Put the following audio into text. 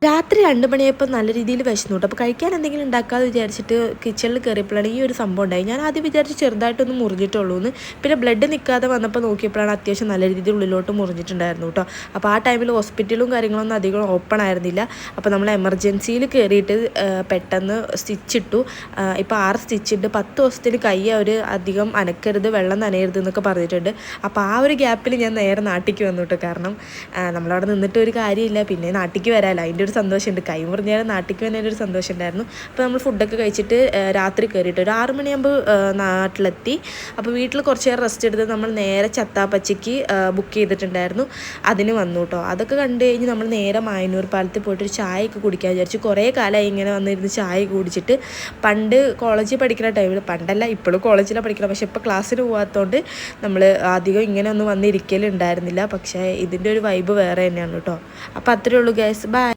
രാത്രി 2 മണിയായപ്പോൾ നല്ല രീതിയിൽ വിശന്നു കേട്ടോ. അപ്പോൾ കഴിക്കാൻ എന്തെങ്കിലും ഉണ്ടാക്കാമെന്ന് വിചാരിച്ചിട്ട് കിച്ചണിൽ കയറിയപ്പോഴാണ് ഈ ഒരു സംഭവം ഉണ്ടായി. ഞാൻ ആദ്യം വിചാരിച്ച് ചെറുതായിട്ടൊന്ന് മുറിഞ്ഞിട്ടുള്ളൂ എന്ന്. പിന്നെ ബ്ലഡ് നിൽക്കാതെ വന്നപ്പോൾ നോക്കിയപ്പോഴാണ് അത്യാവശ്യം നല്ല രീതിയിൽ ഉള്ളിലോട്ട് മുറിഞ്ഞിട്ടുണ്ടായിരുന്നു കേട്ടോ. അപ്പോൾ ആ ടൈമിൽ ഹോസ്പിറ്റലും കാര്യങ്ങളൊന്നും അധികം ഓപ്പൺ ആയിരുന്നില്ല. അപ്പോൾ നമ്മൾ എമർജൻസിയിൽ കയറിയിട്ട് പെട്ടെന്ന് സ്റ്റിച്ചിട്ടു. ഇപ്പോൾ 6 സ്റ്റിച്ചുണ്ട്. 10 ദിവസത്തിന് കൈ അവർ അധികം അനക്കരുത്, വെള്ളം നനയരുത് എന്നൊക്കെ പറഞ്ഞിട്ടുണ്ട്. അപ്പോൾ ആ ഒരു ഗ്യാപ്പിൽ ഞാൻ നേരെ നാട്ടിലേക്ക് വന്നു കേട്ടോ. കാരണം നമ്മളവിടെ നിന്നിട്ട് ഒരു കാര്യമില്ല, പിന്നെ നാട്ടിലേക്ക് വരാമല്ലോ, അതിൻ്റെ ഒരു സന്തോഷമുണ്ട്. കൈ മുറിഞ്ഞാൽ നാട്ടിലേക്ക് വന്നതിൻ്റെ ഒരു സന്തോഷം ഉണ്ടായിരുന്നു. അപ്പോൾ നമ്മൾ ഫുഡൊക്കെ കഴിച്ചിട്ട് രാത്രി കയറിയിട്ട് ഒരു 6 മണിയാകുമ്പോൾ നാട്ടിലെത്തി. അപ്പോൾ വീട്ടിൽ കുറച്ച് നേരം റെസ്റ്റ് എടുത്ത് നമ്മൾ നേരെ ചത്താപ്പച്ചയ്ക്ക് ബുക്ക് ചെയ്തിട്ടുണ്ടായിരുന്നു, അതിന് വന്നു കേട്ടോ. അതൊക്കെ കണ്ടു കഴിഞ്ഞ് നമ്മൾ നേരെ മായന്നൂർ പാലത്തിൽ പോയിട്ടൊരു ചായയൊക്കെ കുടിക്കാൻ വിചാരിച്ചു. കുറേ കാലമായി ഇങ്ങനെ വന്നിരുന്ന് ചായ കുടിച്ചിട്ട്. പണ്ട് കോളേജിൽ പഠിക്കുന്ന ടൈമിൽ, പണ്ടല്ല ഇപ്പോഴും കോളേജിലാണ് പഠിക്കണം, പക്ഷേ ഇപ്പോൾ ക്ലാസ്സിന് പോകാത്തതുകൊണ്ട് നമ്മൾ അധികം ഇങ്ങനെ ഒന്നും വന്നിരിക്കലുണ്ടായിരുന്നില്ല. പക്ഷേ ഇതിൻ്റെ ഒരു വൈബ് വേറെ തന്നെയാണ് കേട്ടോ. അപ്പോൾ അത്രയേ ഉള്ളൂ ഗൈസ്, ബൈ.